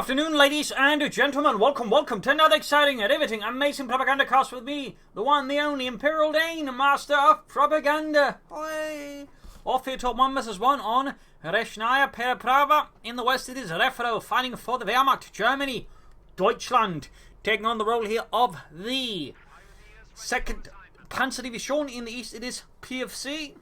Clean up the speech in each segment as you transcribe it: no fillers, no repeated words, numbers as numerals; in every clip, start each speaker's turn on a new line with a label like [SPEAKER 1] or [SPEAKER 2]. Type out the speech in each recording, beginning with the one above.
[SPEAKER 1] afternoon, ladies and gentlemen. Welcome to another exciting, riveting, amazing Propagandacast with me, the one, the only, Imperial Dane, Master of Propaganda. Oi. Off here, top 1 vs 1 on Rechnaya Pereprava. In the west, it is Refero fighting for the Wehrmacht, Germany, Deutschland, taking on the role here of the 2nd Panzerdivision. In the east, it is PFC,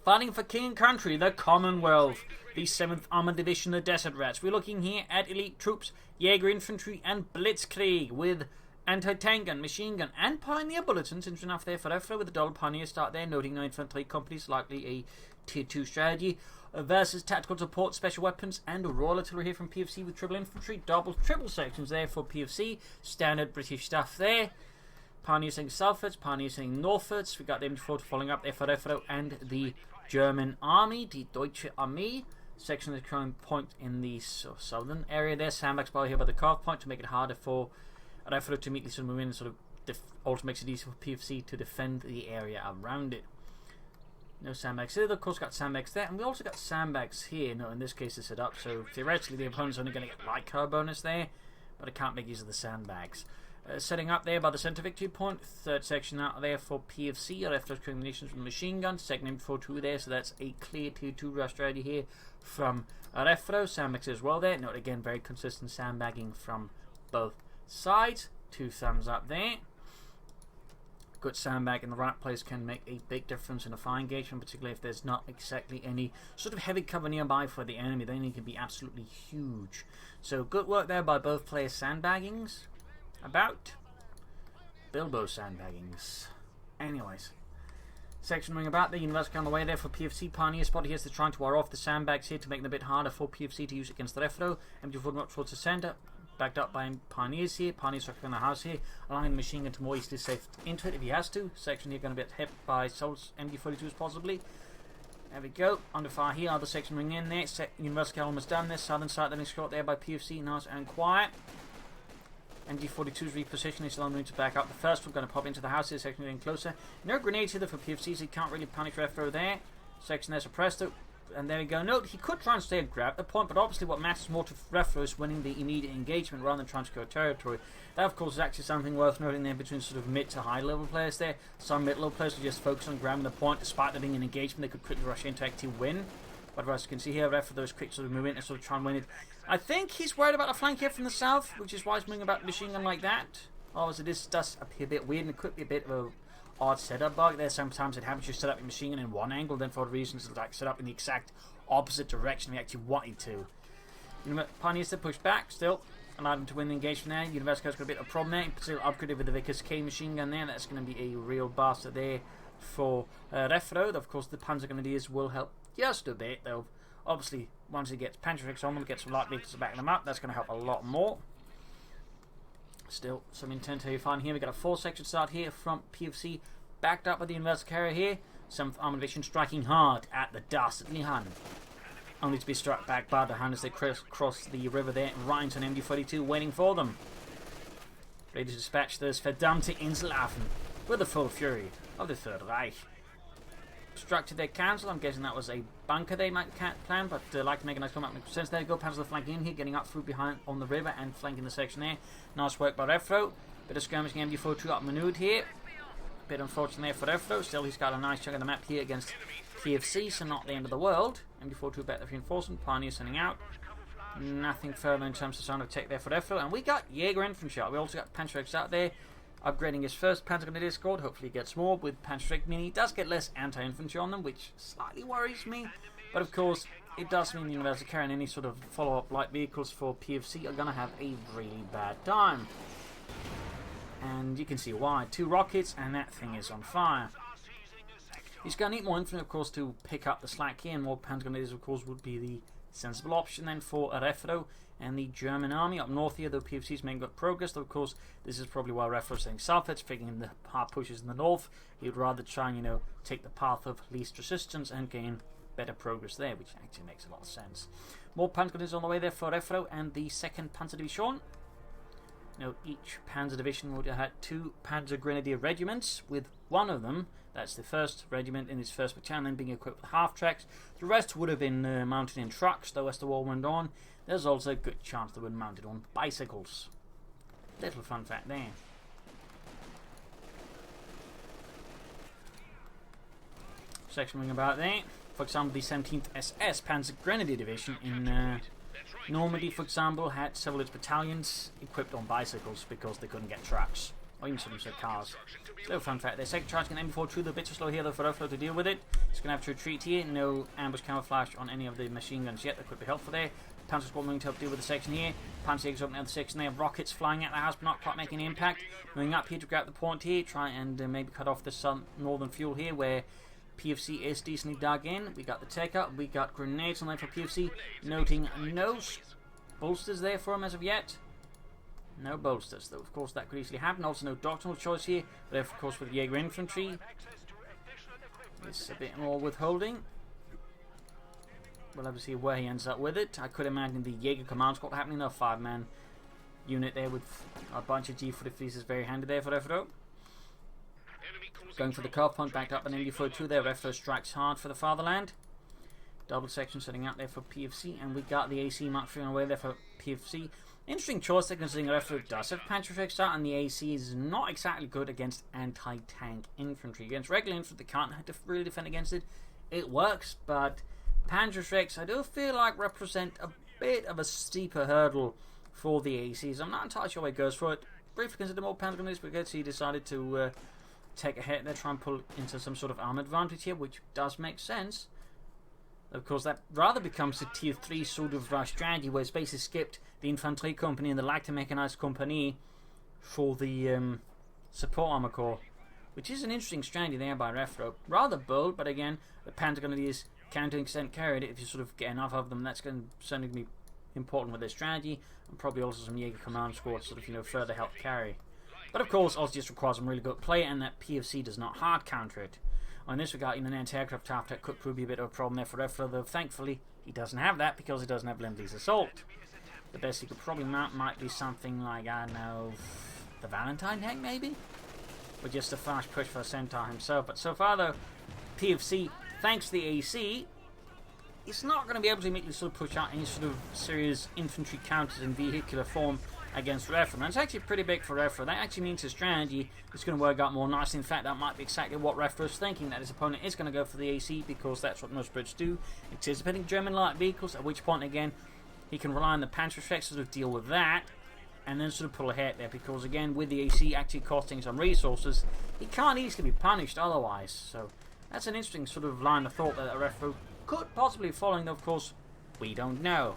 [SPEAKER 1] fighting for King and Country, the Commonwealth, the 7th Armored Division, the Desert Rats. We're looking here at elite troops, Jaeger Infantry and Blitzkrieg, with anti-tank and machine gun and Pioneer bulletins. Interesting enough there for Refero with the double Pioneer start there, noting no Infantry companies, likely a Tier 2 strategy, versus tactical support, special weapons, and Royal Artillery here from PFC with triple Infantry, triple sections there for PFC, standard British stuff there. Pioneer saying southwards, Pioneer saying northwards. We got the M4 following up there for Refero and the German Army, the Deutsche Armee. Section of the current point in the southern area there. Sandbags by here by the Coh2 point to make it harder for Refero to immediately sort of move in and sort of also makes it easier for PFC to defend the area around it. No sandbags here. Of course, got sandbags there, and we also got sandbags here. No, in this case, it's set up, so theoretically the opponent's only going to get light cover bonus there, but I can't make use of the sandbags. Setting up there by the center victory point, 3rd section out there for PFC. Refero's munitions from machine guns, 2nd M42 there, so that's a clear Tier 2 rush strategy here from Refero. Sandbags as well there. Note again, very consistent sandbagging from both sides. 2 thumbs up there. Good sandbag in the right place can make a big difference in a fire engagement, particularly if there's not exactly any sort of heavy cover nearby for the enemy. The enemy can be absolutely huge. So good work there by both players' sandbaggings. About Bilbo sandbaggings. Anyways, section ring about the University on the way there for PFC. Pioneer spotted here to trying to wire off the sandbags here to make it a bit harder for PFC to use against the Refero. MG4 up towards the center, backed up by Pioneers here. Pioneers struck in the house here, allowing the machine gun to more easily safe into it if he has to. Section here going to be hit by Souls MG42s possibly. There we go. Under fire here. Other section ring in there. University almost done this. Southern side then escort there by PFC. Nice and quiet. MG42's repositioning, still on the move to back up. The first one going to pop into the house here, section getting closer. No grenades here for PFC, so he can't really punish Refero there. Section there suppressed it. And there we go. Note, he could try and stay and grab the point, but obviously what matters more to Refero is winning the immediate engagement rather than trying to go territory. That, of course, is actually something worth noting there between sort of mid to high level players there. Some mid level players will just focus on grabbing the point, despite there being an engagement they could quickly rush into actually win. But as you can see here, Refero is quick sort of move in and sort of try and win it. I think he's worried about a flank here from the south, which is why he's moving about a machine gun like that. Obviously, this does appear a bit weird and it could be a bit of a odd setup bug there. Sometimes it happens you set up your machine gun in one angle, then for reasons it's like set up in the exact opposite direction we actually want it to. Pioneers to push back still, allowed him to win the engagement there. University's got a bit of a problem there. Still upgraded with the Vickers K machine gun there. That's going to be a real bastard there for Refero. Of course, the Panzer Grenadiers will help just a bit though. Obviously, once he gets Panzerix on them, gets some light vehicles to back them up, that's going to help a lot more. Still, some intent to find here. We've got a 4-section start here from PFC, backed up with the University carrier here. 7th Armored Division striking hard at the dastardly Hun. Only to be struck back by the Hun as they cross the river there. Right into an MG42 waiting for them. Ready to dispatch those verdammte Inselaffen with the full fury of the Third Reich. Structured their cancel. I'm guessing that was a bunker they might plan, but like to make a nice comeback. Makes sense. There you go. Panzer flanking in here, getting up through behind on the river and flanking the section there. Nice work by Refero. Bit of skirmishing, MG42 outmaneuvered here. Bit unfortunate there for Refero. Still, he's got a nice chunk of the map here against PFC, so not the end of the world. MG42 better reinforcement. Pioneer sending out. Nothing further in terms of sound of tech there for Refero. And we got Jaeger Infantry. We also got Panzerix out there. Upgrading his first Panzer Grenadier squad. Hopefully he gets more with Panzerix Mini. He does get less anti-infantry on them, which slightly worries me. But of course, it does mean the University carrying any sort of follow-up light vehicles for PFC are going to have a really bad time. And you can see why. 2 rockets and that thing is on fire. He's going to need more infantry, of course, to pick up the slack here. And more Panzer Grenadiers, of course, would be the sensible option then for Refero and the German army up north here, though PFC's making good progress. Though, of course, this is probably why Refero's saying southwards, figuring the hard pushes in the north. He would rather try and, take the path of least resistance and gain better progress there, which actually makes a lot of sense. More Panzer Grenadiers on the way there for Refero and the 2nd Panzerdivision. Now, each Panzer division would have had 2 Panzer Grenadier regiments, with one of them, that's the 1st regiment in its 1st battalion, being equipped with half-tracks. The rest would have been mounted in trucks, though as the war went on, there's also a good chance they were mounted on bicycles. Little fun fact there. Section ring about there. For example, the 17th SS Panzer Grenadier Division in Normandy, for example, had several of its battalions equipped on bicycles because they couldn't get trucks, or even some cars. So, fun fact, their second charge can aim before through, the bit too slow here though for Refero to deal with it. It's going to have to retreat here, no ambush camouflage on any of the machine guns yet, that could be helpful there. Panzer Squad moving to help deal with the section here. Panzer Jaeger's opening up the section, they have rockets flying at the house but not quite making an impact. Moving up here to grab the point here, try and maybe cut off the northern fuel here where PFC is decently dug in. We got the take-up, we got grenades on there for PFC, noting no bolsters there for him as of yet. No bolsters, though of course that could easily happen. Also no doctrinal choice here, but of course with Jaeger Infantry, it's a bit more withholding. We'll have to see where he ends up with it. I could imagine the Jaeger command squad happening, a 5-man unit there with a bunch of G43s is very handy there for Refero. Going for the curve point, backed up an MD-42 there. Refero strikes hard for the fatherland. Double section setting out there for PFC, and we got the AC Mark 3 on the way there for PFC. Interesting choice there, considering Refero does have Panzer tracks out, and the AC is not exactly good against anti-tank infantry. Against regular infantry, they can't really defend against it. It works, but Panzer tracks I do feel like represent a bit of a steeper hurdle for the ACs. I'm not entirely sure where he goes for it. Briefly considered more Panzer Grenadiers brigades, he decided to take a hit there, try and pull into some sort of arm advantage here, which does make sense. Of course, that rather becomes a tier 3 sort of strategy, where it's basically skipped the Infantry company and the light mechanized company for the support armor corps, which is an interesting strategy there by Refero. Rather bold, but again, the Panzer Grenadiers can to an extent carry it. If you sort of get enough of them, that's going to certainly be important with their strategy, and probably also some Jaeger command squads sort of further help carry. But of course, also just requires some really good play, and that PFC does not hard counter it. On this regard, an anti-aircraft half-tech could prove to be a bit of a problem there for Refero, though thankfully he doesn't have that because he doesn't have Lend-Lease Assault. The best he could probably mount might be something like, I don't know, the Valentine tank maybe? Or just a fast push for a Centaur himself. But so far though, PFC, thanks to the AC, it's not going to be able to immediately sort of push out any sort of serious infantry counters in vehicular form against Refero. And it's actually pretty big for Refero. That actually means his strategy is going to work out more nicely. In fact, that might be exactly what Refero's thinking, that his opponent is going to go for the AC, because that's what most Brits do, anticipating German light vehicles, at which point again he can rely on the Panzer to sort of deal with that, and then sort of pull ahead there, because again, with the AC actually costing some resources, he can't easily be punished otherwise. So that's an interesting sort of line of thought that Refero could possibly be following, though of course we don't know.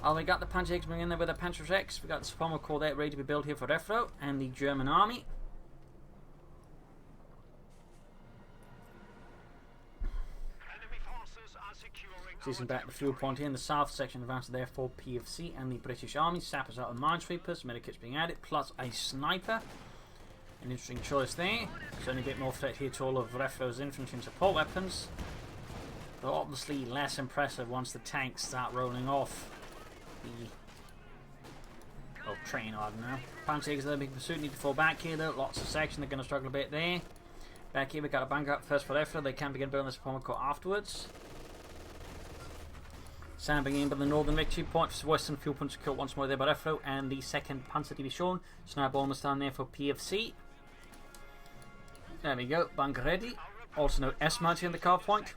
[SPEAKER 1] Oh, we got the Panzer X in there with the Panzer X. We got the Support Corps there ready to be built here for Refero and the German army. Seizing back the fuel point here in the south section, advanced there for PFC and the British Army. Sappers out of minesweepers, medikits being added, plus a sniper. An interesting choice there. There's only a bit more threat here to all of Refero's infantry and support weapons, though obviously less impressive once the tanks start rolling off the train, I don't know. Panzers are being pursued, need to fall back here though. Lots of section, they're going to struggle a bit there. Back here we got a bunker up first for Refero. They can begin building the support corps afterwards. Sanding in by the northern victory point, western fuel point secure once more there by Refero, and the 2nd Panzer Division. Sniper almost down there for PFC. There we go, bunker ready. Also no S-mount here in the car point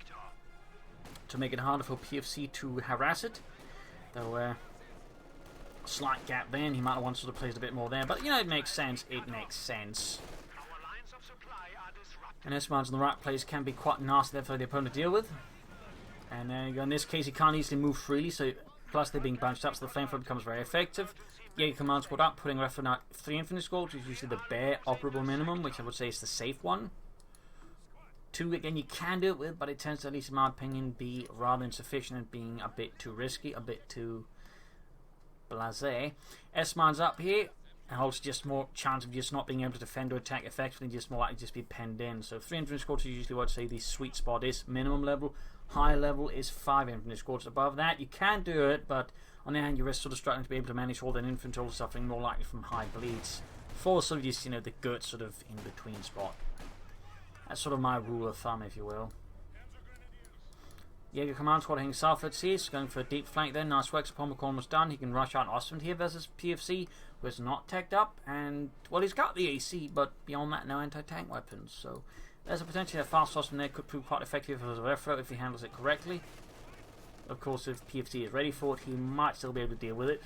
[SPEAKER 1] to make it harder for PFC to harass it. Though slight gap there, and he might have wanted to sort of place a bit more there, but you know, it makes sense. It makes sense. And S-mounts in the right place can be quite nasty there for the opponent to deal with. And in this case, he can't easily move freely, so plus they're being bunched up, so the flamethrower becomes very effective. Jaeger command squad up, putting Refero out 3 infantry squads, which is usually the bare operable minimum, which I would say is the safe one. 2 again you can do it with, but it tends to, at least in my opinion, be rather insufficient and being a bit too risky, a bit too blasé. S-man's up here, and also just more chance of just not being able to defend or attack effectively, just more likely to just be penned in. So 300 squads is usually what I'd say the sweet spot is, minimum level. high level is 5 infantry squads. Above that, you can do it, but on the other hand, you're sort of struggling to be able to manage all that infantry, suffering more likely from high bleeds. For sort of just, you know, the good sort of in between spot. That's sort of my rule of thumb, if you will. Jaeger command squad heading southwards here, so going for a deep flank there. Nice work, upon McCall almost done. He can rush out Ostwind here versus PFC, who is not teched up, and well, he's got the AC, but beyond that, no anti-tank weapons. So there's a potentially a fast Ostwind there, could prove quite effective as a Refero if he handles it correctly. Of course, if PFC is ready for it, he might still be able to deal with it.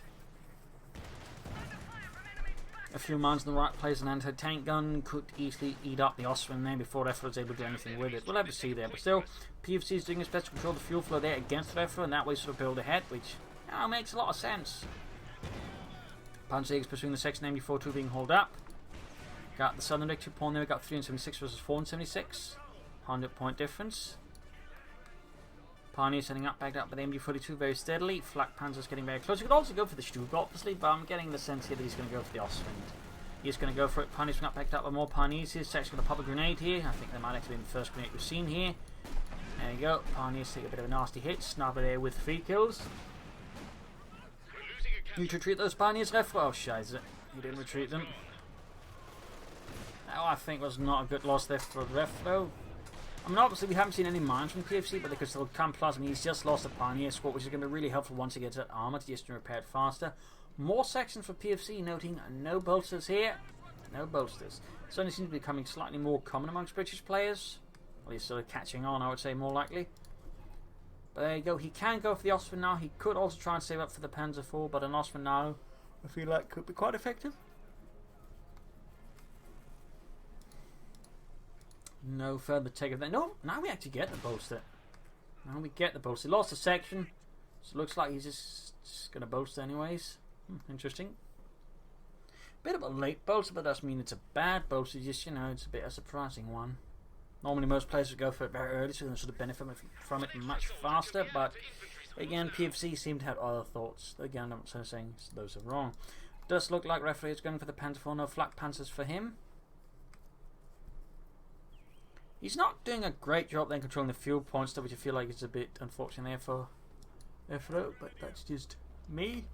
[SPEAKER 1] A few mines in the right place, an anti-tank gun could easily eat up the Ostwind there before Refero is able to do anything with it. We'll have to see there, but still, PFC is doing his best to control the fuel flow there against Refero, and that way sort of build ahead, which makes a lot of sense. Panzer's pursuing the section MD42 being hauled up. Got the southern victory pawn there, we got 376 versus 476. 100-point difference. Pioneer setting up, backed up by the MD42 very steadily. Flak Panzer's getting very close. He could also go for the Stug, obviously, but I'm getting the sense here that he's going to go for the Ostwind. He's going to go for it. Pioneer's not backed up by more Pioneers here. Section's going to pop a grenade here. I think that might actually be the first grenade we've seen here. There you go. Pioneers take a bit of a nasty hit. Sniper there with 3 kills. You to retreat those Pioneers, Refero. Oh, shiza. You didn't retreat them. That I think was not a good loss there for Refero. I mean, obviously we haven't seen any mines from PFC, but they could still come plus. I mean, he's just lost a Pioneer squad, which is going to be really helpful once he gets that armor to just repair it faster. More sections for PFC, noting no bolsters here. No bolsters. Certainly seems to be becoming slightly more common amongst British players. Well, he's sort of catching on, I would say, more likely. But there you go. He can go for the Ostwind now. He could also try and save up for the Panzer IV, but an Ostwind now, I feel like, could be quite effective. No further take of that. No, now we actually get the bolster. Now we get the bolster. He lost a section, so it looks like he's just going to bolster anyways. Interesting. Bit of a late bolster, but that doesn't mean it's a bad bolster. Just, you know, it's a bit of a surprising one. Normally most players would go for it very early, so they sort of benefit from it much faster. But again, PFC seem to have other thoughts. Again, I'm not saying those are wrong. Does look like Refero is going for the Panzer IV. No flak Panzers for him. He's not doing a great job then controlling the fuel points, which I feel like is a bit unfortunate there for Refero, but that's just me.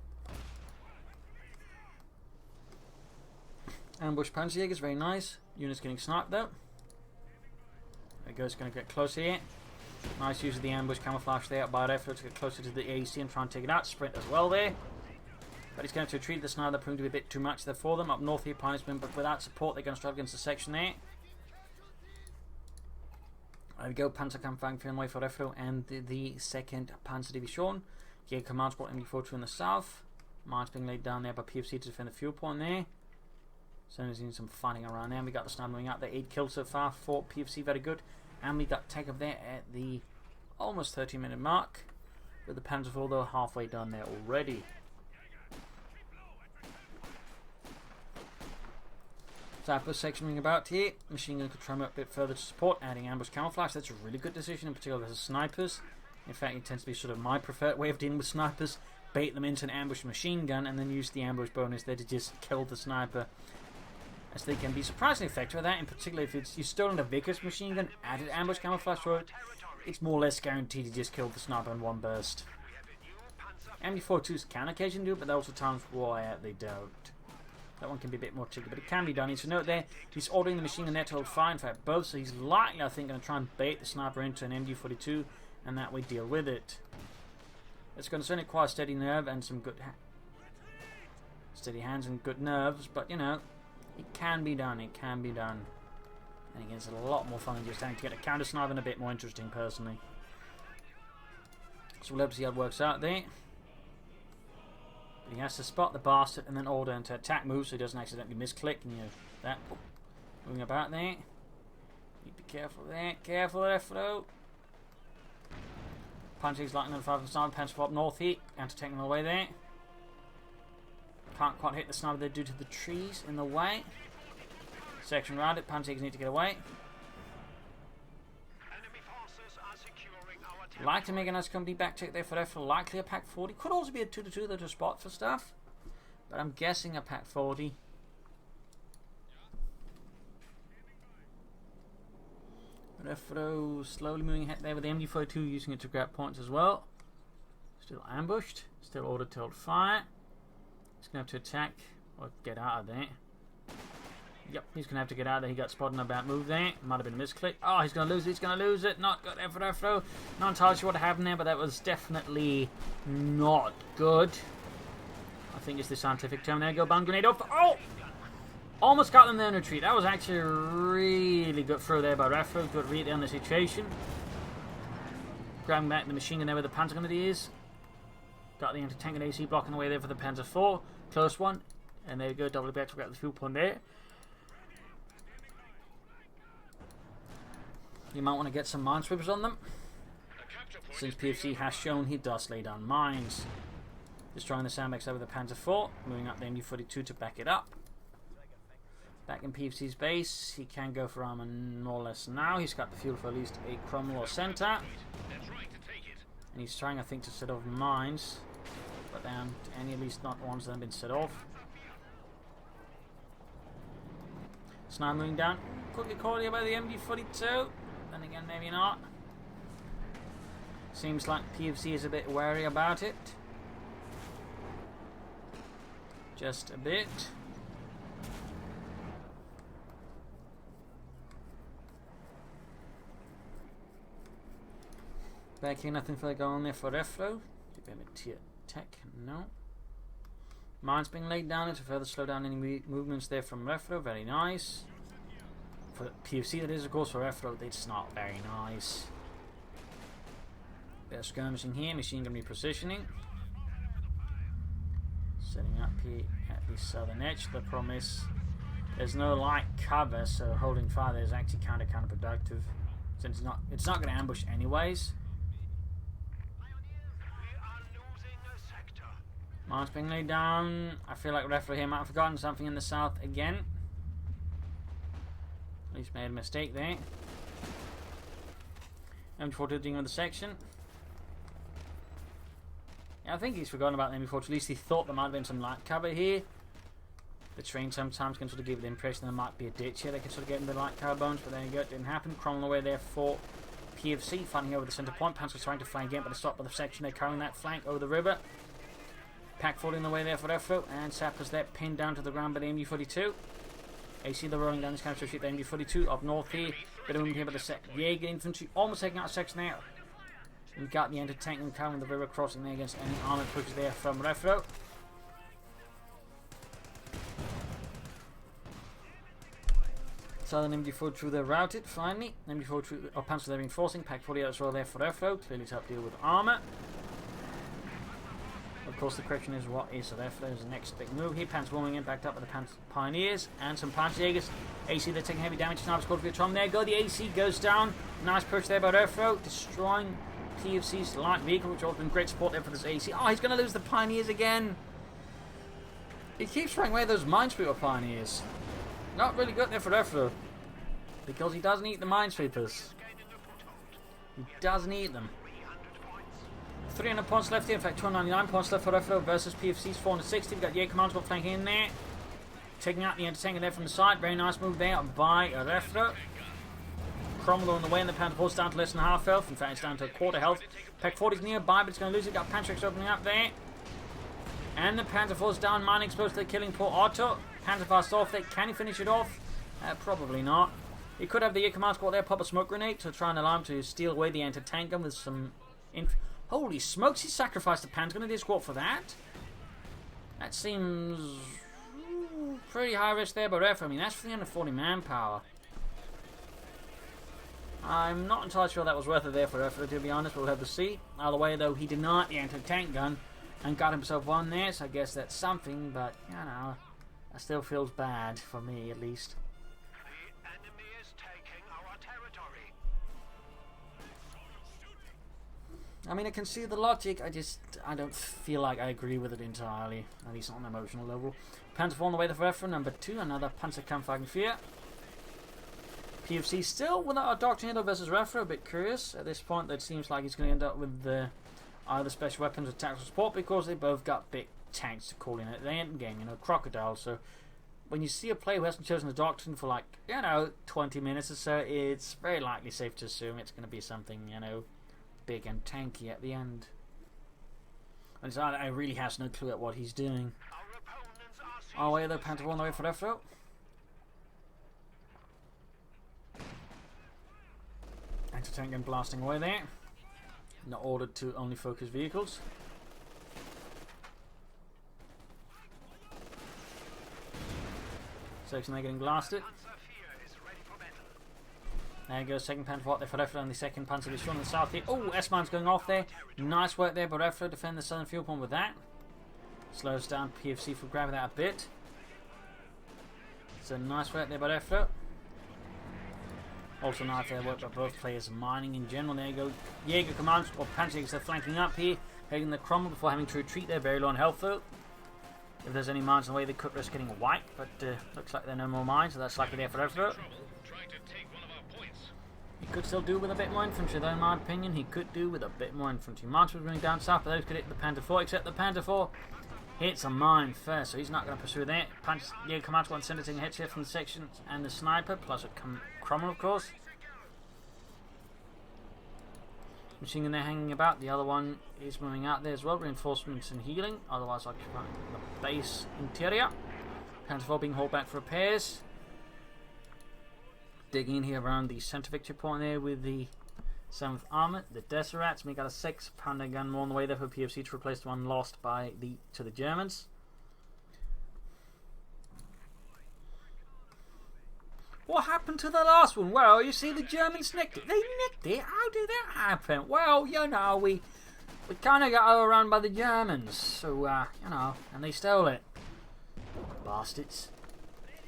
[SPEAKER 1] Ambush Panzer Jaeger is very nice. Unit's getting sniped though. There goes, going to get close here. Nice use of the ambush camouflage there by Refero to get closer to the AC and try and take it out. Sprint as well there. But he's going to retreat the sniper, proving to be a bit too much there for them. Up north here, Pioneersmen, but without support, they're going to struggle against the section there. There we go, Panzer Kampfwagen feeling away for Refero and the 2nd Panzer Division. Jaeger command squad MD42 in the south. Mines being laid down there by PFC to defend the fuel point there. So there's some fighting around there. And we got the sniper moving out there. 8 kills so far for PFC, very good. And we got take up there at the almost 30-minute mark. With the Panzer IV though halfway done there already. Sniper section moving about here. Machine gun could try a bit further to support, adding ambush camouflage. That's a really good decision, in particular versus snipers. In fact, it tends to be sort of my preferred way of dealing with snipers. Bait them into an ambush machine gun and then use the ambush bonus there to just kill the sniper. As they can be surprisingly effective at that, in particular if you've stolen a Vickers machine gun, added ambush camouflage to it, it's more or less guaranteed to just kill the sniper in one burst. MD42s can occasionally do it, but there are also times where they don't. That one can be a bit more tricky, but it can be done. He's note there, he's ordering the machine gun there to hold fire, in fact both, so he's likely, I think, going to try and bait the sniper into an MD42 and that way deal with it. It's going to certainly require steady nerve and some good steady hands and good nerves, but you know, it can be done, it can be done. And again, it's a lot more fun than just having to get a counter sniper and a bit more interesting personally. So we'll have to see how it works out there. But he has to spot the bastard and then order him to attack move so he doesn't accidentally misclick and you know that. Moving about there. Need to be careful there. Careful there, Refero. Punching's lightning on the 5 from sniper. Panzer up north here. Anti-tanking the way there. Can't quite hit the sniper there due to the trees in the way. Section around it. Panzers need to get away. Like to make a nice company back check there for Refero. Likely a Pack 40. Could also be a 2-2 though to spot for stuff. But I'm guessing a Pack 40. Refero slowly moving ahead there with the MG42, using it to grab points as well. Still ambushed, still ordered to hold fire. He's going to have to attack or get out of there. Yep, he's going to have to get out of there. He got spotted in a bad move there. Might have been a misclick. Oh, he's going to lose it. He's going to lose it. Not good for Refero. Not entirely sure what happened there, but that was definitely not good. I think it's the scientific term there. Go bomb grenade off. Oh! Almost got them there in retreat. That was actually a really good throw there by Refero. Good read there on the situation. Grabbing back the machine gun there where the Panzer gun is. Got the anti-tank and AC blocking the way there for the Panzer IV. Close one. And there you go. Double back to get the fuel point there. You might want to get some minesweepers on them, since PFC has shown he does lay down mines. Destroying the sandbags over the Panzer IV, moving up the MG42 to back it up. Back in PFC's base, he can go for armor more or less now. He's got the fuel for at least a Cromwell or Center. And he's trying, I think, to set off mines, but there aren't any, at least not ones that have been set off. Sniper moving down, quickly caught here by the MG42. Then again, maybe not. Seems like PFC is a bit wary about it. Just a bit. Back here, nothing further going on there for Refero. Tier tech, no. Mines being laid down to further slow down any movements there from Refero. Very nice. For PFC, that is, of course. For Refero, it's not very nice. They're skirmishing here. Machine gun repositioning. Setting up here at the southern edge. The problem is there's no light cover, so holding fire there is actually counterproductive. Since it's not going to ambush anyways. Mines being laid down. I feel like Refero here might have forgotten something in the south again. At least made a mistake there. MG42 dealing with the section. Yeah, I think he's forgotten about the MG42. At least he thought there might have been some light cover here. The train sometimes can sort of give the impression there might be a ditch here. They can sort of get into the light cover bones, but there you go. It didn't happen. Cromwell away there for PFC, fighting over the centre point. Panzer's trying to flank in, but it's stopped by the section. They're carrying that flank over the river. Pack falling the way there for Refero, and Sappers there pinned down to the ground by the MG42. AC the rolling down this counter ship, the MG42 up north here. Bit of movement here by the Jaeger infantry, almost taking out a section there. We've got the anti-tank and carrying the river crossing there against any armoured pushes there from Refero. Southern MG42 they're routed finally. MG42 or Panzer they're reinforcing. Pack 40 out as well there for Refero, clearly to help deal with armour. Of course, the question is what is Refero's next big move here. Panzer warming in, backed up by the Panzer Pioneers and some Panzer Jaegers. AC, they're taking heavy damage. Sniper squad for your Tom. There go. The AC goes down. Nice push there by Refero, destroying PFC's light vehicle, which has been great support there for this AC. Oh, he's going to lose the Pioneers again. He keeps throwing away those Minesweeper Pioneers. Not really good there for Refero, because he doesn't eat the Minesweepers. He doesn't eat them. 300 points left here, in fact 299 points left for Refero versus PFC's 460. We've got Jaeger Command's got flanking in there. Taking out the anti-tank there from the side. Very nice move there by Refero. Cromwell on the way, and the Panther Force down to less than half health. In fact, it's down to a quarter health. Pack 40's nearby, but it's going to lose it. Got Pantrix opening up there. And the Panther Force down, mining exposed to the killing poor Otto. Panther fast off there. Can he finish it off? Probably not. He could have the Jaeger Command squad there, pop a smoke grenade to try and allow him to steal away the anti-tank gun with some... Holy smokes, he sacrificed the Panther Grenadier squad for that? That seems pretty high risk there by Refero. I mean, that's 340 manpower. I'm not entirely sure that was worth it there for Refero, to be honest. We'll have to see. Either way, though, he did not the anti-tank gun and got himself one there, so I guess that's something, but, you know, that still feels bad for me, at least.
[SPEAKER 2] The enemy is taking our territory.
[SPEAKER 1] I mean, I can see the logic, I don't feel like I agree with it entirely, at least on an emotional level. Panzer on the way to Refero, number 2, another Panzerkampfwagenfear. PFC still without a Doctrinator versus Refero, a bit curious. At this point, it seems like he's going to end up with either special weapons or tactical support, because they both got big tanks to call in at the end game, you know, Crocodile, so when you see a player who hasn't chosen a doctrine for 20 minutes or so, it's very likely safe to assume it's going to be something, big and tanky at the end. And it's either he really has no clue at what he's doing. Our way though, Panther on the way for Refero. Anti-tank and blasting away there. Not ordered to only focus vehicles. Section they're getting blasted. There you go, second Panther out there for Refero, and the second Panzer is strong in the south here. Oh, S-mine's going off there. Nice work there by Refero, defend the southern fuel point with that. Slows down PFC for grabbing that a bit. So nice work there by Refero. Also nice there work by both players mining in general. There you go. Jaeger commands, or Panzers, they're flanking up here, heading the crumble before having to retreat there. Very low on health though. If there's any mines in the way, they could risk getting a wipe, but looks like there are no more mines, so that's likely there for Refero. He could still do with a bit more infantry though, in my opinion. He could do with a bit more infantry. March was running down south, but those could hit the Panther 4, except the Panther 4 hits a mine first, so he's not going to pursue that. Jaeger commands one sender taking hits here from the section and the sniper, plus a Cromwell of course. Machine gun there hanging about, the other one is moving out there as well, reinforcements and healing, otherwise occupying the base interior. Panther 4 being hauled back for repairs. Digging in here around the centre victory point there with the 7th Armour, the Deserats. We got a 6-pounder gun more on the way there for PFC to replace the one lost to the Germans. What happened to the last one? Well, you see, the Germans nicked it. They nicked it? How did that happen? Well, we kind of got overrun by the Germans. So, and they stole it. Bastards.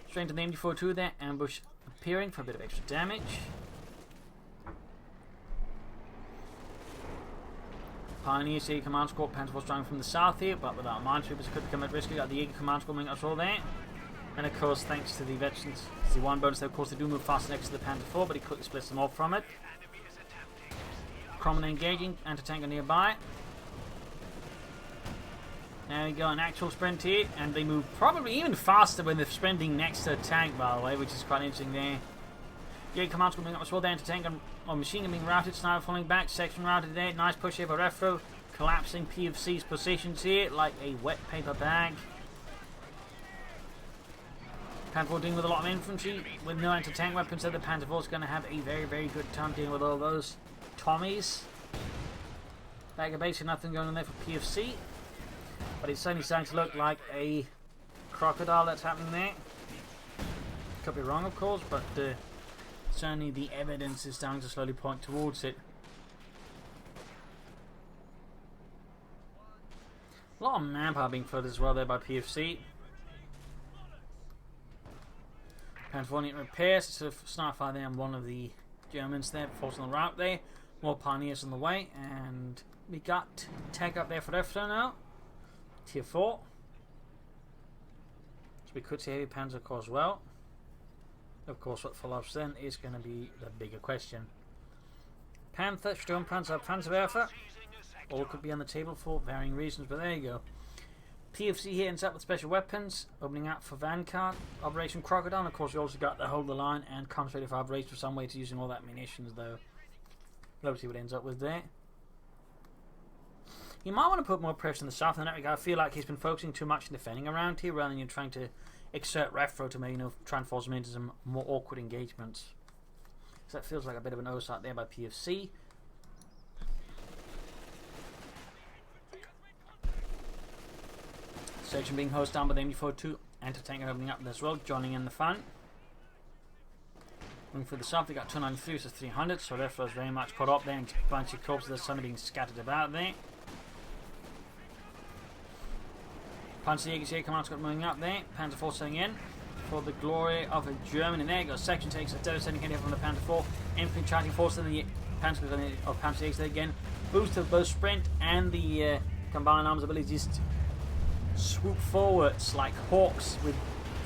[SPEAKER 1] Straight to the MG42 there. Ambush appearing for a bit of extra damage. Pioneer Sea Command Squad, Panther 4 strong from the south here, but without minesweepers could become at risk. You got the Jaeger Command Squad moving us all there. And of course, thanks to the veterans, the one bonus, of course, they do move faster next to the Panther 4, but he quickly splits them off from it. Cromwell engaging, anti-tanker nearby. There we go, an actual sprint here, and they move probably even faster when they're sprinting next to a tank, by the way, which is quite interesting there. Jaeger Command Squad moving up as well, the anti-tank on machine gun being routed, sniper falling back, section routed there, nice push here by Refero, collapsing PFC's positions here like a wet paper bag. Panther 4 dealing with a lot of infantry with no anti-tank weapons, so the Panther 4 is going to have a very, very good time dealing with all those Tommies. Back of basically nothing going on there for PFC, but it's certainly starting to look like a crocodile that's happening there. Could be wrong, of course, but certainly the evidence is starting to slowly point towards it. A lot of manpower being flooded as well there by PFC. Panther 4 need repairs, sort of sniper fire there on one of the Germans there, forcing the route there. More pioneers on the way, and we got tag up there for Refero now. Tier 4. So we could see heavy panzer core as well. Of course, what follows then is going to be the bigger question. Panther, Sturmpanzer, Panzerwerfer. All could be on the table for varying reasons, but there you go. PFC here ends up with special weapons, opening out for Vanguard, Operation Crocodile, and of course we also got the Hold the Line and Comms 35 race for some way to using all that munitions though. Let's see what it ends up with there. You might want to put more pressure in the south in that regard. I feel like he's been focusing too much on defending around here rather than trying to exert Refero to maybe try and force him into some more awkward engagements. So that feels like a bit of an oversight there by PFC. Section being hosed down by the MG42, anti-tanker opening up as well, joining in the fun. Moving through the south, we got 293 to 300, so Refero is very much caught up there, and a bunch of corpses that are suddenly being scattered about there. Panzer Jaeger Command Squad moving up there, Panther 4 setting in for the glory of a German, and there you go, section takes a devastating hit here from the Panther 4, infantry charging force in the Panzer Jaeger again, boost of both sprint and the combined arms abilities to swoop forwards like hawks with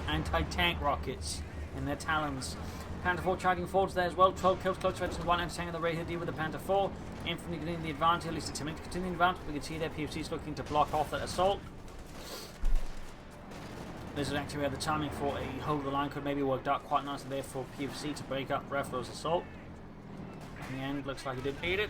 [SPEAKER 1] anti-tank rockets in their talons. Panther 4 charging forwards there as well. 12 kills, close to one anti-tank on the ready to deal with the Panther 4. Infantry getting the advantage, at least attempting to continue the advantage. We can see there PFC is looking to block off that assault. This is actually where the timing for a hold of the line could maybe worked out quite nicely there for PFC to break up Refero's assault. In the end, looks like he did beat it.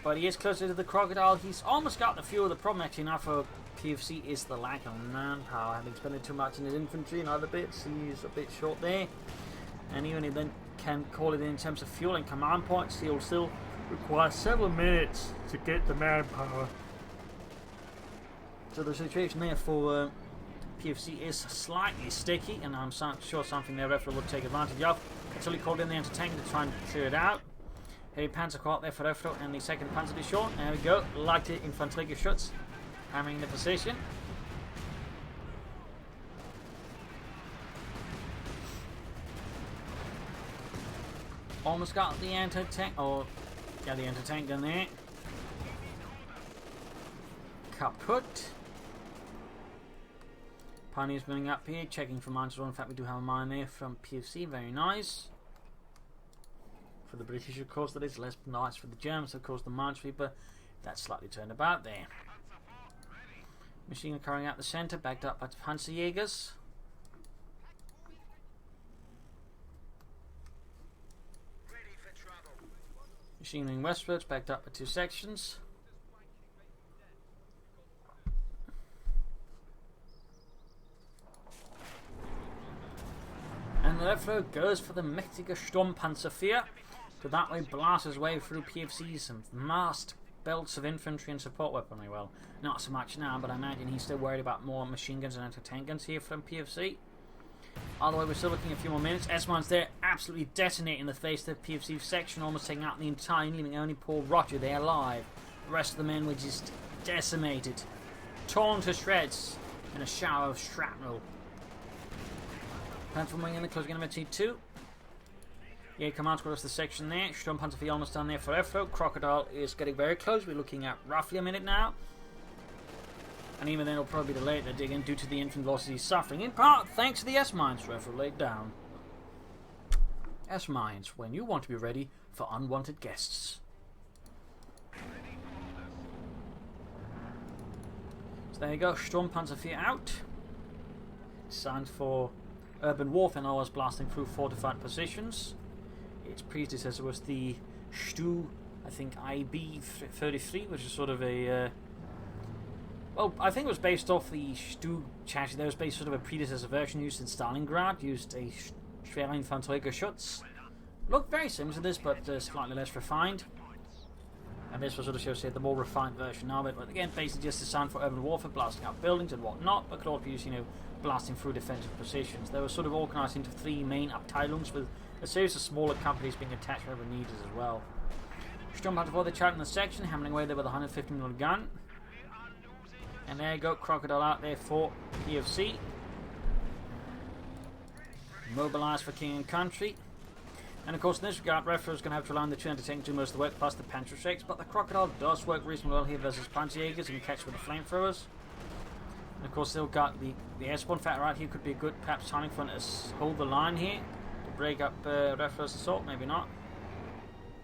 [SPEAKER 1] But he is closer to the Crocodile. He's almost got the fuel. The problem actually now for PFC is the lack of manpower. Having spent too much in his infantry and other bits, he's a bit short there. And even if he then can call it in terms of fuel and command points, he'll still require several minutes to get the manpower. So the situation there for PFC is slightly sticky, and I'm sure something their Refero will take advantage of. Until he called in the entertainment to try and clear it out. Heavy Panzer Corps there for Refero, and the 2nd Panzer Division. There we go. Leichte Infanterie Schutz hammering the position. Almost got the anti-tank, the anti-tank gun there. Kaput. Pioneers moving up here, checking for mines. In fact, we do have a mine there from PFC, very nice. For the British, of course, that is less nice for the Germans. Of course, the minesweeper, that's slightly turned about there. Machine gun carrying out the centre, backed up by Panzer Jaegers. Machine gunning westwards, backed up by 2 sections. And the Refero goes for the mächtige Sturmpanzer IV to that way blast his way through PFC's vast belts of infantry and support weaponry. Well, not so much now, but I imagine he's still worried about more machine guns and anti-tank guns here from PFC. All the way, we're still looking at a few more minutes. S-Mines there absolutely detonating the face of the PFC section, almost taking out the entire, leaving only poor Roger there alive. The rest of the men were just decimated, torn to shreds in a shower of shrapnel. Panther wing in the closing in T2. Yeah, command across the section there. Sturmpanzer IV almost done there for Refero. Crocodile is getting very close. We're looking at roughly a minute now. And even then, it'll probably be delayed to dig in due to the infantry losses he's suffering, in part thanks to the S-Mines Refero laid down. S-Mines, when you want to be ready for unwanted guests. So there you go, Sturmpanzer IV out. Signed for urban warfare, and always blasting through fortified positions. Its predecessor was the Stu, I think, IB-33, which is sort of a... well, I think it was based off the Stu chassis. There was based sort of a predecessor version used in Stalingrad, used a Schwere Infanteriegeschütz. Looked very similar to this, but slightly less refined. And this was sort of shows here the more refined version of it. But again, basically just designed for urban warfare, blasting out buildings and whatnot, but could also be used, blasting through defensive positions. They were sort of organised into 3 main Abteilungs, with a series of smaller companies being attached wherever needed as well. Sturmpanzer IV, they charged in the section, hammering away there with a 150mm gun. And there you go, Crocodile out there for PFC. Mobilised for King and Country. And of course, in this regard, Refero is going to have to rely on the 2 anti-tank to do most of the work, plus the Panzer Shakes. But the Crocodile does work reasonably well here versus Panzer Jaegers. He can catch with the flamethrowers. And of course, still got the airborne factor right here. Could be a good, perhaps, turning point to hold the line here to break up Refero's assault. Maybe not.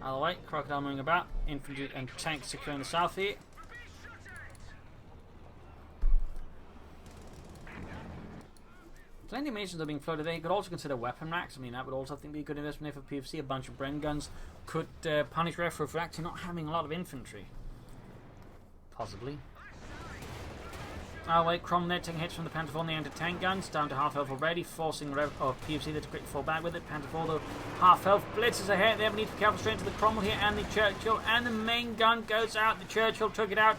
[SPEAKER 1] Either way, Crocodile moving about. Infantry and tanks securing the south here. Plenty of munitions are being floated there. You could also consider weapon racks. I mean, that would also, I think, be a good investment for PFC. A bunch of Bren guns could punish Refero for actually not having a lot of infantry. Possibly. Oh wait, Crom there taking hits from the Panther IV and the anti-tank guns, down to half health already, forcing PFC there to quickly fall back with it. Panther IV though, half health, blitzes ahead there, we need to be careful straight into the Cromwell here, and the Churchill, and the main gun goes out. The Churchill took it out.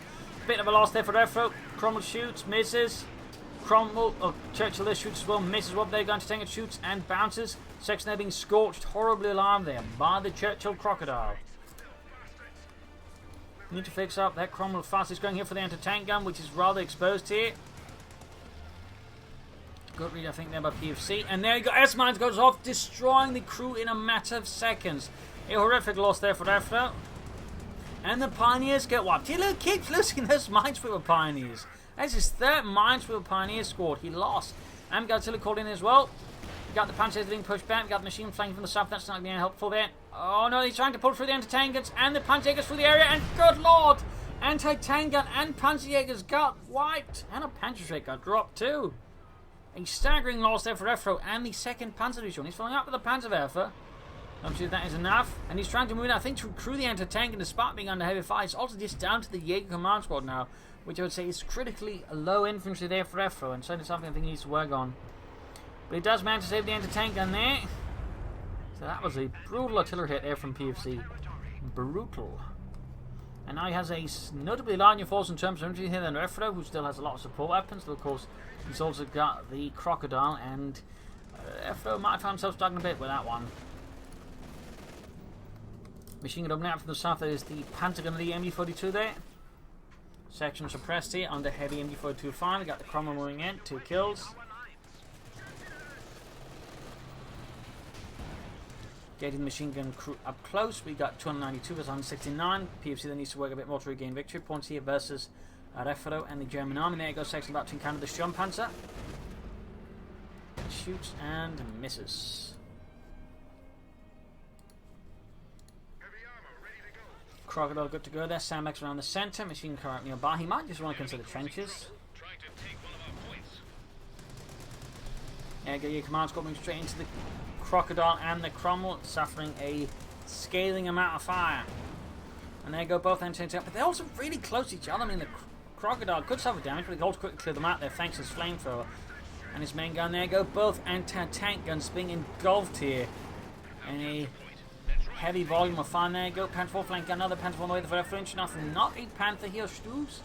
[SPEAKER 1] Bit of a loss there for Refero. Cromwell shoots, misses. Churchill there shoots as well, misses what they're going to take, it shoots and bounces. Section there being scorched horribly alive there by the Churchill Crocodile. Need to fix up that Cromwell fastest going here for the anti-tank gun, which is rather exposed here. Good read, I think, there by PFC. And there you go, S-Mines goes off, destroying the crew in a matter of seconds. A horrific loss there for Refero. And the Pioneers get wiped. He keeps losing those Minesweeper Pioneers. That's his 3rd Minesweeper Pioneer squad. He lost. And Godzilla called in as well. We got the Panzers being pushed back. We got the machine flanking from the south. That's not being helpful there. Oh no, he's trying to pull through the anti-tank guns and the Panzers through the area. And good lord, Anti-tank gun and Panzer Jaegers got wiped. And a Panzerschreck got dropped too. A staggering loss there for Refero and the 2nd Panzer Division. He's following up with the Panzerwerfer. I'm sure that is enough. And he's trying to move in, I think, to recruit the anti-tank, and despite being under heavy fire, it's also just down to the Jaeger command squad now, which I would say is critically low infantry there for Refero, and certainly something I think he needs to work on. But he does manage to save the anti-tank gun there. So that was a brutal artillery hit there from PFC. Brutal. And now he has a notably larger force in terms of infantry here than Refero, who still has a lot of support weapons. But of course, he's also got the Crocodile, and Refero might find himself struggling a bit with that one. Machine gun opening out from the south. There is the Panzer gun of the MG42 there. Section suppressed here under heavy MG42 fire. We got the Cromwell moving in, 2 kills. Getting the machine gun crew up close. We got 292 versus 169. PFC then needs to work a bit more to regain victory points here versus Refero and the German army. There goes section about to encounter the Sturmpanzer. Shoots and misses. Crocodile good to go there. Sandbags around the centre. Machine gun nearby. He might just want to consider trenches. Yeah, get your command squad moving straight into the Crocodile and the Cromwell, suffering a scathing amount of fire. And there go both anti-tank, but they're also really close to each other. I mean, the Crocodile could suffer damage, but he holds quickly clear them out there thanks to his flamethrower. And his main gun, there go both anti-tank guns being engulfed here. And a heavy volume of fire. There go Panther 4 flank gun, another Panther 4 on the way for French. Nothing, not a Panther here, Stu's,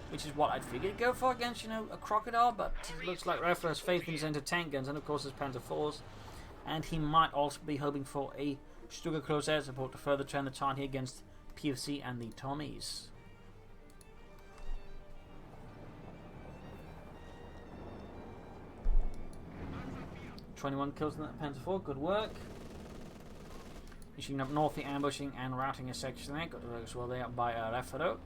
[SPEAKER 1] which is what I'd figured to go for against, a Crocodile, but it looks like Refero has faith in his anti-tank guns and of course his Panther 4s. And he might also be hoping for a Stuka close air support to further turn the tide here against PFC and the Tommies. "21 kills in that Panther 4, good work. Machine up north, the ambushing and routing a section there, got to work as well there by Refero.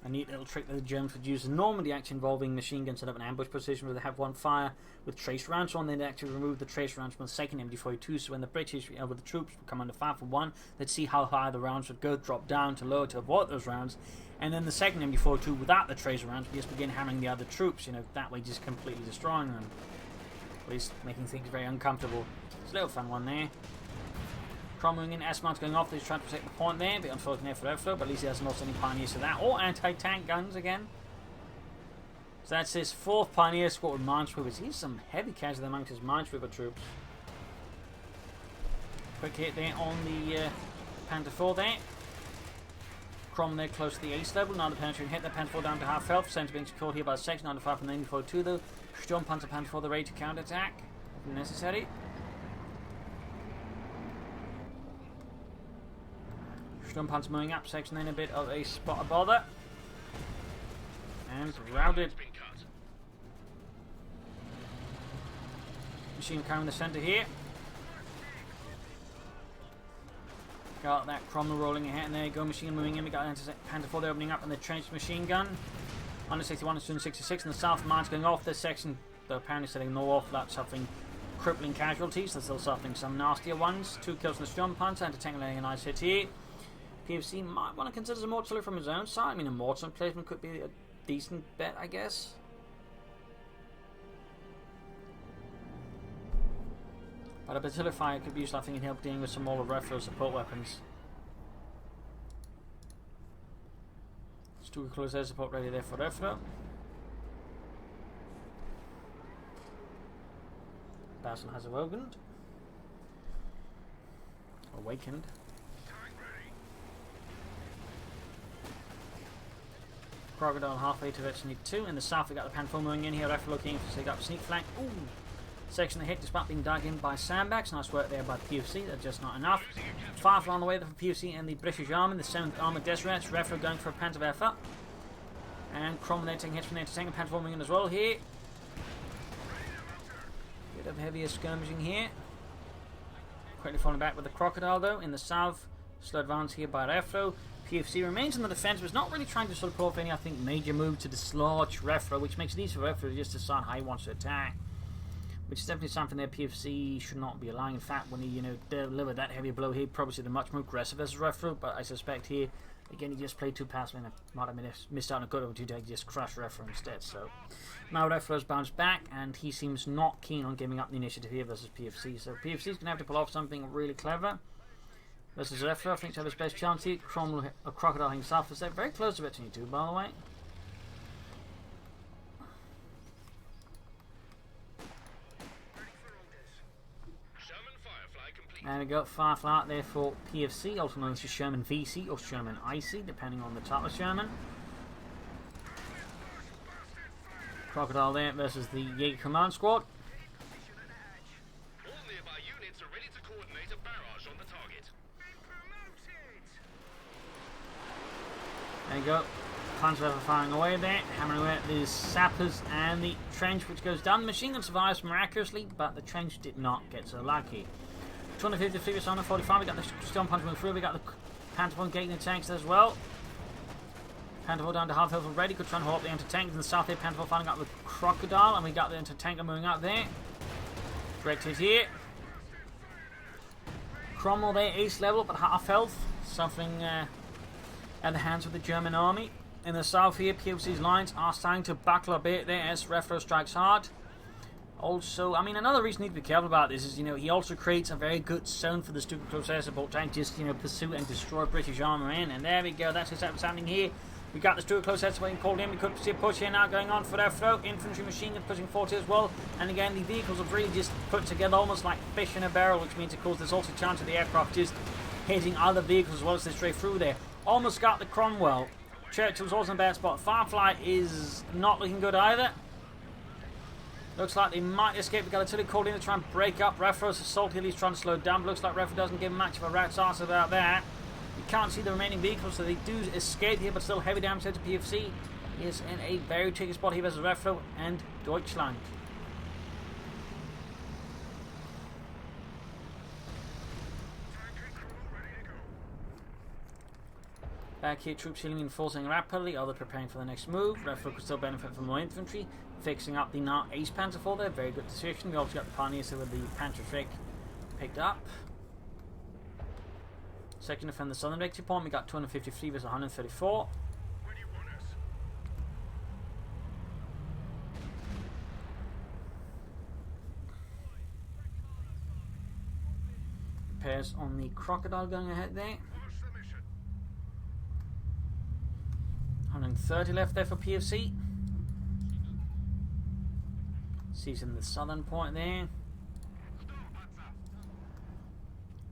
[SPEAKER 1] A neat little trick that the Germans would use in Normandy, actually involving machine guns set up an ambush position where they have one fire with trace rounds on. They'd actually remove the trace rounds from the 2nd MG42, so when the British, with the troops, would come under fire for one, they'd see how high the rounds would go, drop down to lower to avoid those rounds, and then the 2nd MG42 without the trace rounds would just begin hammering the other troops, that way just completely destroying them. At least making things very uncomfortable. It's a little fun one there. Cromwell in, S-mounts going off, he's trying to protect the point there, a bit unfortunate for Refero, but at least he hasn't lost any pioneers to that. Or anti-tank guns again. So that's his 4th pioneer squad with minesweepers. He's some heavy casualty amongst his minesweeper troops. Quick hit there on the Panther 4 there. Cromwell there close to the ace level. Now the penetrating hit the Panther 4 down to half health. Center being secured here by the section 95 from the 42 though. Sturmpanzer Panther 4 the ready to counter-attack if necessary. Sturmpanzer moving up section, then a bit of a spot of bother. And routed. Machine carrying the centre here. Got that Cromwell rolling ahead, and there you go, machine moving in. We got Panther 4 there opening up, and the trench machine gun. 161 and 266 in the south, mines going off this section. They're apparently setting no off without suffering crippling casualties. They're still suffering some nastier ones. 2 kills from the Sturmpanzer, anti-tank laying a nice hit here. PFC might want to consider some artillery from his own side. I mean, a mortar placement could be a decent bet, I guess. But a artillery fire could be used, I think, in help dealing with some more of Refero's support weapons. Stuka close air support ready there for Refero. Basil has awakened. Crocodile halfway to Virginia 2. In the south, we got the Panther moving in here. Refero looking for they got sneak flank. Ooh! Section of hit despite being dug in by sandbags. Nice work there by PFC. That's just not enough. Firefly on the way there for PFC and the British Army. The 7th Armoured Deserts. Refero going for a Pantherwerfer. And Cromwell there taking hits from the anti-tank. Panther moving in as well here. Bit of heavier skirmishing here. Quickly falling back with the Crocodile though. In the south, slow advance here by Refero. PFC remains in the defense, but is not really trying to sort of pull off any, I think, major move to dislodge Refero, which makes it easy for Refero to just decide how he wants to attack. which is definitely something that PFC should not be allowing. In fact, when he, delivered that heavy blow, he'd probably see the much more aggressive as Refero, but I suspect here, again, he just played too passively and might have missed out on a good opportunity to just crush Refero instead. So now Refero's bounced back, and he seems not keen on giving up the initiative here versus PFC. So PFC's going to have to pull off something really clever versus Refero. I think to have his best chance here. Crocodile himself is there, very close to between you two, by the way. There we go, Firefly out there for PFC, also known as Sherman VC or Sherman IC, depending on the type of Sherman. Crocodile there versus the Jaeger command squad.
[SPEAKER 2] All nearby units are ready to coordinate a barrage on the target.
[SPEAKER 1] There you go. Panzer firing away there, hammering away at the sappers and the trench which goes down. The machine gun survives miraculously, but the trench did not get so lucky. 253 versus 145, we got the Stone Punch moving through, we got the Panther gating the tanks as well. Panther down to half health already, could try and hold up the anti-tank. In the south here, Panther firing up the Crocodile, and we got the anti-tanker moving up there. Directed here. Cromwell there, ace level, but half health, suffering at the hands of the German army. In the south here, PFC's lines are starting to buckle a bit there as Refero strikes hard. Also, I mean, another reason you need to be careful about this is, he also creates a very good zone for the stupid close air support tank, just, pursue and destroy British armour in. And there we go, that's exactly what's happening here. We got the stupid close air support called in. We could see a push here now going on for Refero. Infantry machine gun pushing forward as well. And again, the vehicles have really just put together almost like fish in a barrel, which means, of course, there's also a chance of the aircraft just hitting other vehicles as well as they stray through there. Almost got the Cromwell. Churchill's also in a bad spot. Firefly is not looking good either. Looks like they might escape. We've got artillery called in to try and break up Refero's assault here. He's trying to slow down. Looks like Refero doesn't give much of a rat's ass about that. You can't see the remaining vehicles, so they do escape here, but still heavy damage to PFC. He is in a very tricky spot here versus Refero and Deutschland. Back here, troops healing and enforcing rapidly, others preparing for the next move. Refero could still benefit from more infantry, fixing up the now Ace Panzer for there. Very good decision. We also got the Pioneers here with the Panther Trick picked up. Second defend the southern victory point. We got 253 versus 134.
[SPEAKER 2] Where do you want us?
[SPEAKER 1] Repairs on the Crocodile going ahead there.
[SPEAKER 2] What's the mission?
[SPEAKER 1] 130 left there for PFC. Seizing the southern point there.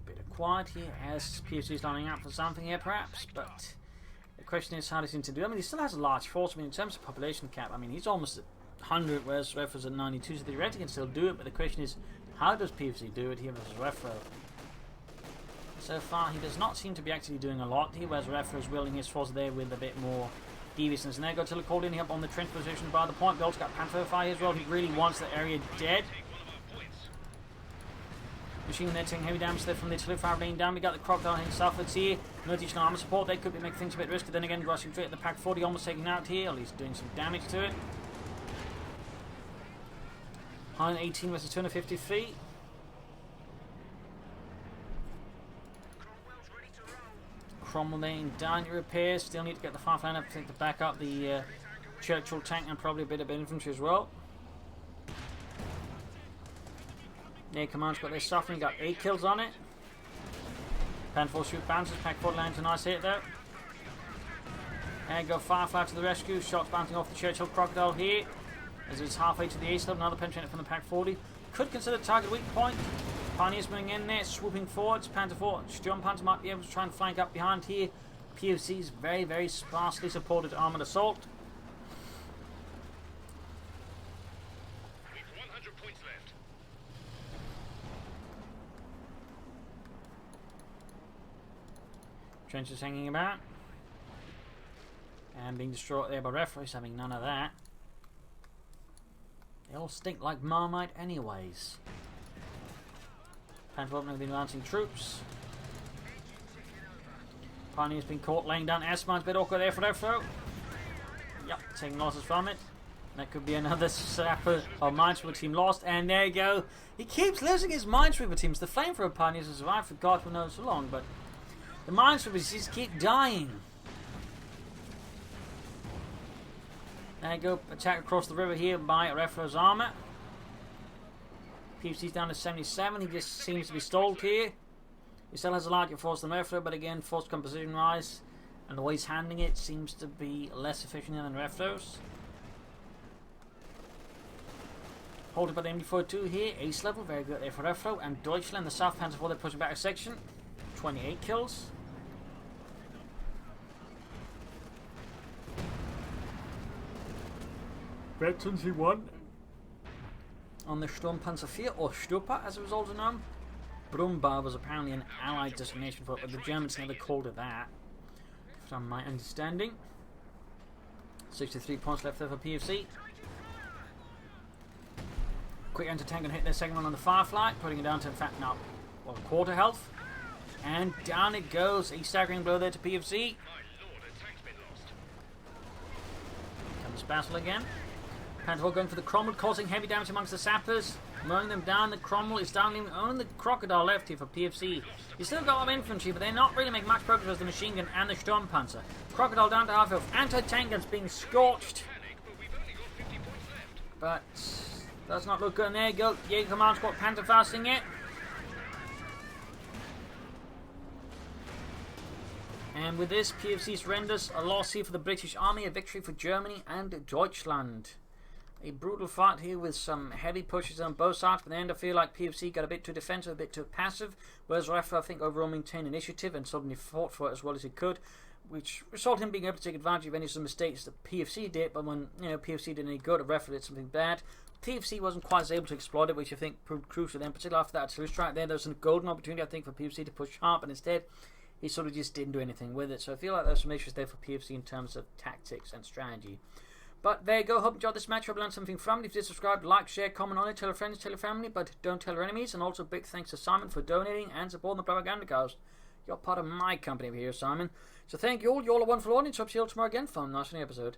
[SPEAKER 1] Bit of quiet here as PFC is lining up for something here perhaps, but the question is how does he to do? I mean, he still has a large force. I mean, in terms of population cap, I mean, he's almost at 100, whereas Refero's at 92, so theoretically he can still do it, but the question is how does PFC do it here versus Refero? So far, he does not seem to be actually doing a lot here, whereas Refero is wielding his force there with a bit more deviousness. And there go till called in here on the trench position by the point. We also got Panther fire as well. He really wants the area dead. Machine gun taking heavy damage there from the artillery fire laying down. We got the Crocodile himself. Let's see. No additional armor support. They could be making things a bit risky. Then again, rushing straight at the Pack 40, almost taking out here. At least doing some damage to it. 118 versus 253. Cromwell laying down your repairs. Still need to get the Firefly up to back up the Churchill tank and probably a bit of infantry as well. Yeah, Command's got their stuff and got 8 kills on it. Panther shoot bounces. Pack 40 lands a nice hit though. There you go, Firefly to the rescue. Shots bouncing off the Churchill Crocodile here. As it's halfway to the ace level. Another penetrator from the Pack 40. Could consider target weak point. Pioneers moving in there, swooping forwards. Panther 4, Sturm Panzer might be able to try and flank up behind here. PFC's very, very sparsely supported armoured assault.
[SPEAKER 2] We've 100 points left.
[SPEAKER 1] Trenches hanging about. And being destroyed there by Refero. He's having none of that. They all stink like Marmite anyways. Panther have been advancing troops. Pioneer's been caught laying down air mines. Bit awkward there for Refero. Yep, taking losses from it. That could be another sapper or minesweeper team lost. And there you go. He keeps losing his minesweeper teams. The flamethrower pioneers have survived for God who knows so long, but the minesweepers just keep dying. There you go. Attack across the river here by Refero's armor. PFC's down to 77. He just seems to be stalled here. He still has a larger force than Refero, but again, force composition wise, and the way he's handling it seems to be less efficient than Refero's. Hold up by the MD42 here, ace level, very good there for Refero. And Deutschland, the South Panzer IV, they're pushing back a section. 28 kills. Veterans he won on the Sturmpanzer IV, or Stupa as it was also known. Brumba was apparently an allied designation for it, but the Germans never called it that, from my understanding. 63 points left there for PFC. Quick anti-tank and hit their second one on the Firefly, putting it down to, in fact, now, well, a quarter health. And down it goes. A staggering blow there to PFC. Comes Basil again. Panzer going for the Cromwell, causing heavy damage amongst the sappers. Mowing them down. The Cromwell is down. Only the Crocodile left here for PFC. You still got a lot of infantry, but they're not really making much progress with the machine gun and the Sturmpanzer. Crocodile down to half health. Anti-tank guns being scorched. But does not look good. And there you go. Jaeger Command Squad Panther fasting it. And with this, PFC surrenders. A loss here for the British Army. A victory for Germany and Deutschland. A brutal fight here with some heavy pushes on both sides. But in the end, I feel like PFC got a bit too defensive, a bit too passive. Whereas Refero, I think, overall maintained initiative and suddenly fought for it as well as he could. Which resulted in him being able to take advantage of any of the mistakes that PFC did. But when PFC did any good, Refero did something bad. PFC wasn't quite able to exploit it, which I think proved crucial then, particularly after that artillery strike there. There was a golden opportunity, I think, for PFC to push hard, but instead he sort of just didn't do anything with it. So I feel like there's some issues there for PFC in terms of tactics and strategy. But there you go. Hope you enjoyed this match. Hope you learned something from it. If you did, subscribe, like, share, comment on it. Tell your friends, tell your family, but don't tell your enemies. And also big thanks to Simon for donating and supporting the Propagandacast. You're part of my company over here, Simon. So thank you all. You're all a wonderful audience. Hope to see you all tomorrow again for a nice new episode.